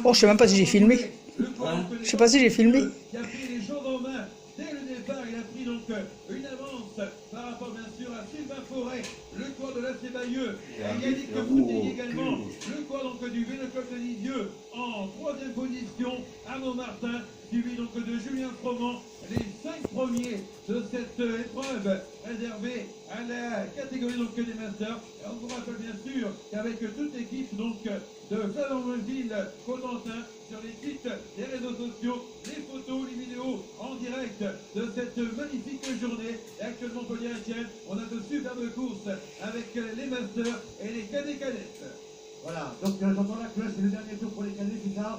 Oh, je sais même pas si j'ai filmé. Je sais pas si j'ai filmé. Qui a pris les choses en main dès le départ. Il a pris donc une avance par rapport bien sûr à Sylvain Forêt, le cours de l'AC Bayeux, et Yannick Bouteille également, le cours donc du Vélo Club de Lisieux en troisième position à Montmartin, suivi donc de Julien Froment, les 5 premiers de cette épreuve réservée à la catégorie donc des masters. Et on vous rappelle bien sûr qu'avec toute l'équipe donc de Flamanville Cotentin sur les sites, les réseaux sociaux, les photos, les vidéos en direct de cette magnifique journée. Et actuellement, pour dire tiens, on a de superbes courses avec les masters et les cadets-cadettes. Voilà, donc j'entends là que c'est le dernier tour pour les cadets, c'est ça,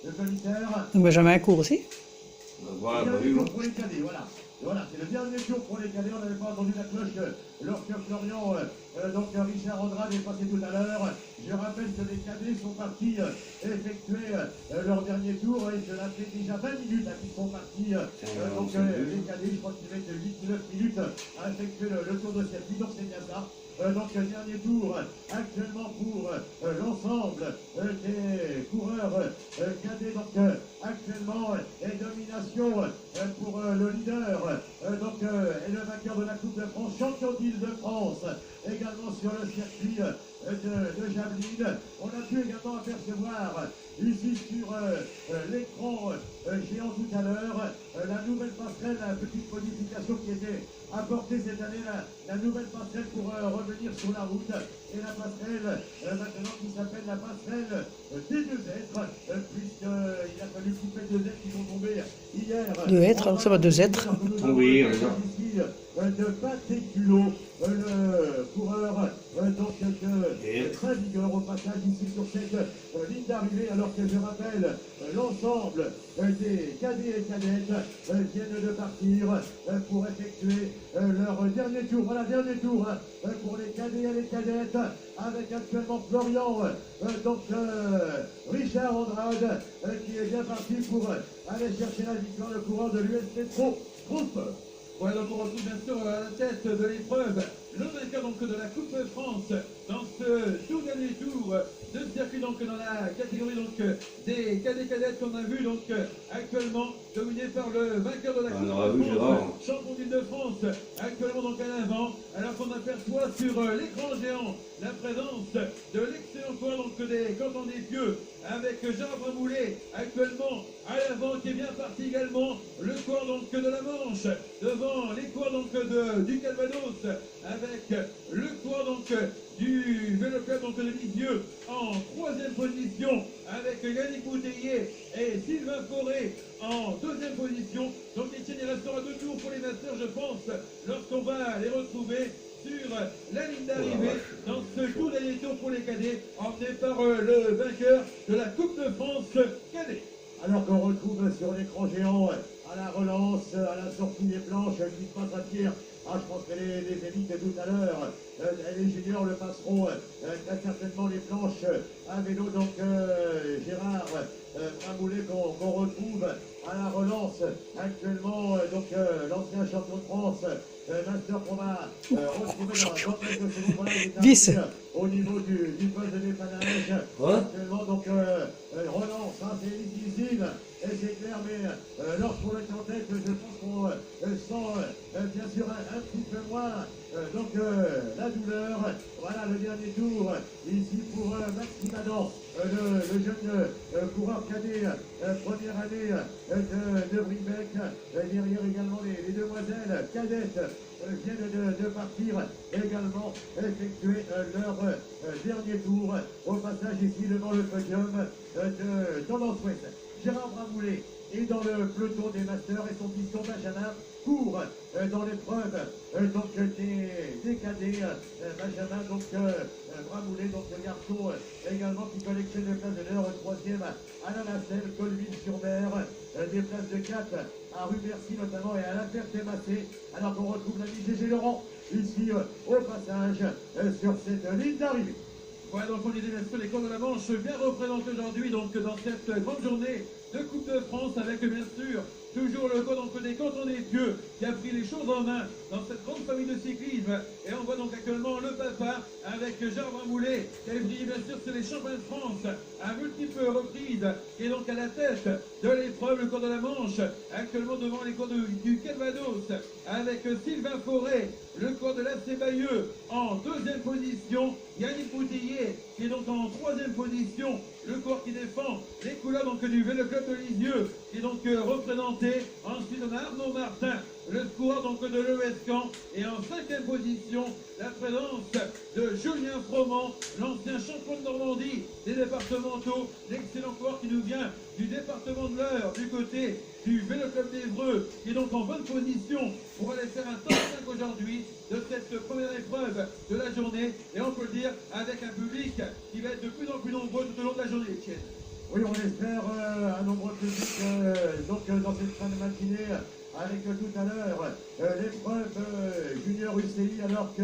le commissaire. Donc Benjamin court aussi. Voilà, le dernier tour pour les cadets, voilà. Voilà, c'est le dernier tour pour les cadets. On n'avait pas entendu la cloche lorsque Florian, donc Richard Andrade est passé tout à l'heure. Je rappelle que les cadets sont partis effectuer leur dernier tour et cela fait déjà 20 minutes qu'ils sont partis. Donc les cadets, je crois qu'ils mettent 8-9 minutes à effectuer le tour de circuit, donc c'est bien ça. Donc dernier tour actuellement pour l'ensemble des coureurs cadets. Donc actuellement et domination pour le leader donc et le vainqueur de la Coupe de France, champion d'Île-de-France, également sur le circuit de Javeline. On a pu également apercevoir ici sur l'écran géant tout à l'heure la nouvelle passerelle, la petite modification qui était apportée cette année, la nouvelle passerelle pour revenir sur la route, et la passerelle maintenant qui s'appelle la passerelle des 2 êtres, puisqu'il a fallu couper 2 êtres qui sont tombés hier. 2 êtres, alors ça va 2 êtres. Oui, ici de Patriculo, le coureur donc très vigueur au passage ici sur cette ligne d'arrivée, alors que je rappelle l'ensemble des cadets et cadettes viennent de partir pour effectuer leur dernier tour. Voilà, dernier tour pour les cadets et les cadettes, avec actuellement Florian, donc Richard Andrade qui est bien parti pour aller chercher la victoire, le coureur de l'US Pro Groupe. Voilà, donc on retrouve bien sûr à la tête de l'épreuve le vainqueur donc de la Coupe de France dans ce tout dernier tour de circuit donc dans la catégorie donc des cadets-cadettes qu'on a vu donc actuellement dominé par le vainqueur de la Coupe de France, champion d'Île-de-France, actuellement donc à l'avant, alors qu'on aperçoit sur l'écran géant la présence de l'excellent coureur donc des Cantons des Pieux avec Gérard Bramoulet actuellement à l'avant, qui est bien parti également, le coureur donc de la Manche devant les coureurs donc du Calvados, avec le coureur donc du Vélo Club donc de Lisieux en 3e position, avec Yannick Bouteiller et Sylvain Forêt en 2e position. Donc Etienne, il restera 2 tours pour les masters, je pense, lorsqu'on va les retrouver sur la ligne d'arrivée dans ce tout dernier tour pour les cadets, emmené par le vainqueur de la Coupe de France cadet. Alors qu'on retrouve sur l'écran géant à la relance, à la sortie des planches qui se passe à Pierre. Ah, je pense que les élites tout à l'heure, les juniors le passeront très certainement les planches à vélo. Donc Gérard Bramoulet qu'on retrouve à la relance actuellement, donc l'ancien champion de France, master qu'on va retrouver dans quelques secondes. Vice. Au niveau du poste de dépannage. Actuellement, donc relance, hein, c'est difficile, et c'est clair, mais lorsqu'on est en tête, je pense qu'on sent bien sûr un petit peu moins donc la douleur. Voilà le dernier tour ici pour Maxime Adam, le jeune coureur cadet, première année de Bribec. Derrière également les demoiselles cadettes viennent de partir également effectuer leur dernier tour. Au passage ici devant le podium de Tendance Ouest, Gérard Bramoulet est dans le peloton des masters et son piston Benjamin court dans l'épreuve donc des cadets. Benjamin donc Bramoulet, donc le garçon également qui collectionne les places d'honneur, 3e à la Nacelle, Colville-sur-Mer, des places de 4 à rue Bercy notamment et à la Ferté-Massé, alors qu'on retrouve l'ami Gégé Laurent ici au passage sur cette ligne d'arrivée. Voilà, donc on disait bien sûr les cours de la Manche bien représentés aujourd'hui donc dans cette grande journée de Coupe de France avec bien sûr toujours le code donc des cantons des pieux qui a pris les choses en main dans cette grande famille de cyclisme. Et on voit donc actuellement le papa avec Gérard Bramoulet qui a brillé bien sûr sur les championnats de France à multiples reprises, qui est donc à la tête de l'épreuve, le cours de la Manche, actuellement devant les cours du Calvados, avec Sylvain Forêt, le cours de l'AC Bayeux en deuxième position, Yannick Boutillier qui est donc en troisième position, le cours qui défend les couleurs donc du Vélo Club de Lisieux, qui est donc représenté. Ensuite on a Arnaud Martin, le coureur donc de l'ES Caen, et en cinquième position, la présence de Julien Froment, l'ancien champion de Normandie des départementaux, l'excellent coureur qui nous vient du département de l'Eure, du côté du Vélo Club d'Évreux, qui est donc en bonne position pour aller faire un top 5 aujourd'hui de cette première épreuve de la journée, et on peut le dire avec un public qui va être de plus en plus nombreux tout au long de la journée, Étienne. Oui, on espère un nombreux public dans cette fin de matinée avec tout à l'heure l'épreuve junior UCI, alors que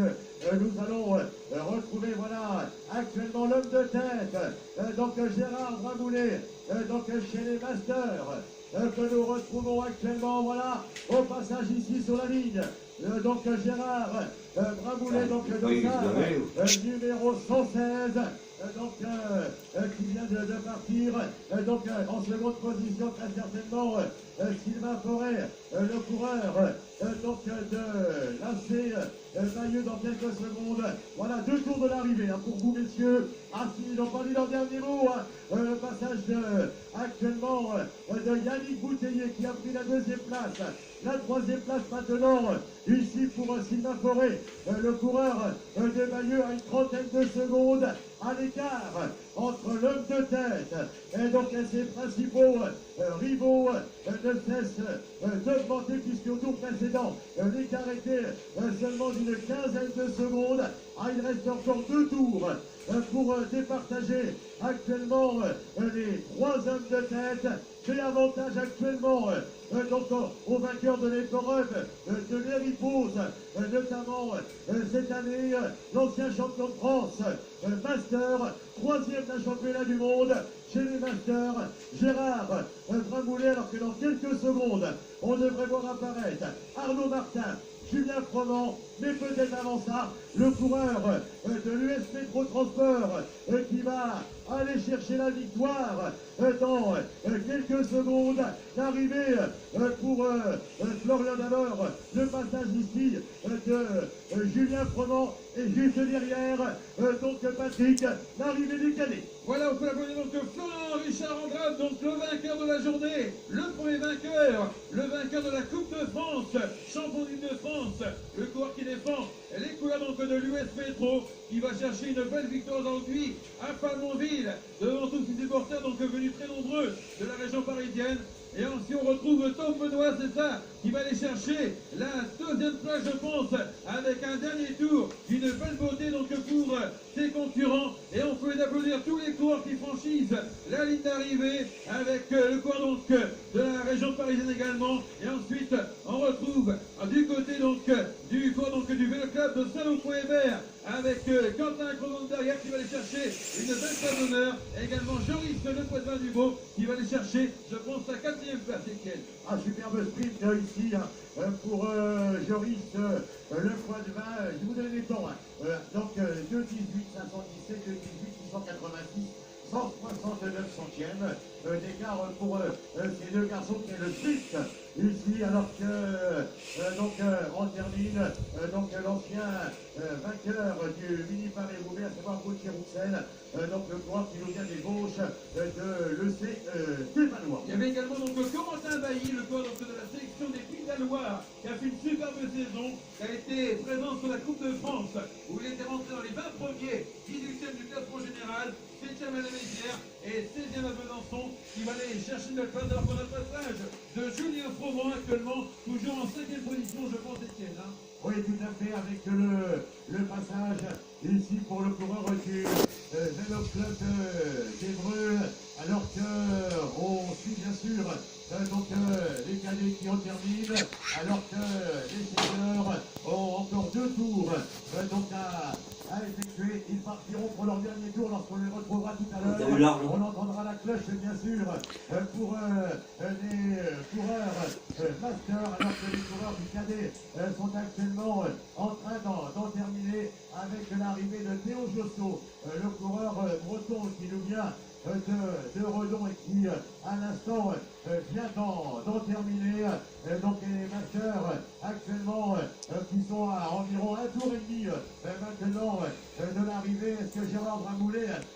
nous allons retrouver voilà actuellement l'homme de tête, donc Gérard Bramoulet, donc chez les Masters, que nous retrouvons actuellement voilà au passage ici sur la ligne. Donc Gérard Bramoulet, donc numéro 116, qui vient de partir, en seconde position très certainement Sylvain Forêt, le coureur de l'AC Bayeux dans quelques secondes. Voilà, 2 tours de l'arrivée pour vous messieurs. S'ils n'ont pas dit leur dernier mot, le passage actuellement de Yannick Boutillier qui a pris la 2e place. La 3e place maintenant ici pour Sylvain Forêt, le coureur de Bayeux, à une trentaine de secondes à l'écart entre l'homme de tête et donc ses principaux rivaux ne cessent d'augmenter, puisqu'au tour précédent l'écart était seulement d'une quinzaine de secondes. Il reste encore 2 tours pour départager actuellement les 3 hommes de tête. Fait avantage actuellement au vainqueur de l'épreuve de l'Héripose, notamment cette année, l'ancien champion de France, Master, 3e d'un championnat du monde chez les Masters, Gérard Bramoulet, alors que dans quelques secondes, on devrait voir apparaître Arnaud Martin, Julien Froment, mais peut-être avant ça, le coureur de l'US Métro Transport qui va aller chercher la victoire dans quelques secondes. L'arrivée pour Florian d'abord, le passage ici de Julien Froment, et juste derrière donc Patrick, l'arrivée du cadet. Voilà, on peut l'applaudir donc Florent Richard Andrade, donc le vainqueur de la journée, le premier vainqueur, le vainqueur de la Coupe de France, champion de France, le coureur qui défend les couleurs donc de l'US Métro, qui va chercher une belle victoire aujourd'hui à Palmonville, devant tous ses supporters donc venus très nombreux de la région parisienne. Et ensuite on retrouve Tom Benoît, c'est ça, qui va aller chercher la 2e place, je pense, avec un dernier tour, une belle beauté donc pour ses concurrents. Et on peut applaudir tous les coureurs qui franchissent la ligne d'arrivée, avec le coureur donc de la région parisienne également. Et ensuite on retrouve du côté donc du coureur donc du Vélo Club de Saint-Lô-Hébert, avec Quentin Crozon derrière qui va aller chercher une belle place d'honneur. Et également Joris Le Poitvin du Beau qui va aller chercher, je pense, sa 4e place. Etienne. Superbe sprint ici pour Joris Le Poitvin. Je vous donne les temps. Donc 2,18 517, 2,18 686. 169 centièmes d'écart pour ces 2 garçons qui est le sprint ici, alors que on termine l'ancien vainqueur du mini Paris-Roubaix, à savoir Gauthier Roussel, donc le coureur qui nous vient des gauches de l'EC Stéphanois. Il y avait également donc Corentin Bailly, le coureur de la sélection des Pays de la Loire, qui a fait une superbe saison, qui a été présent sur la Coupe de France, où il était rentré dans les 20 premiers, 18e du classement général, 7e à la Mézières et 16e à Besançon, qui va aller chercher une place. Alors qu'on a le passage de Julien Froment actuellement, toujours en 5e position, je pense, Etienne. Oui, tout à fait, avec le passage ici pour le coureur du Vélo Club d'Évreux, alors qu'on suit bien sûr les cadets qui en terminent, alors que les seniors ont encore 2 tours à effectuer. Ils partiront pour leur dernier tour lorsqu'on les retrouvera tout à l'heure. On entendra la la cloche, bien sûr, pour les coureurs master, alors que les coureurs du cadet sont actuellement en train d'en terminer avec l'arrivée de Théo Josso, le coureur breton qui nous vient de Redon et qui, à l'instant, vient d'en terminer. Donc les masters actuellement qui sont à environ un tour et demi maintenant de l'arrivée. Est-ce que Gérard Bramoulet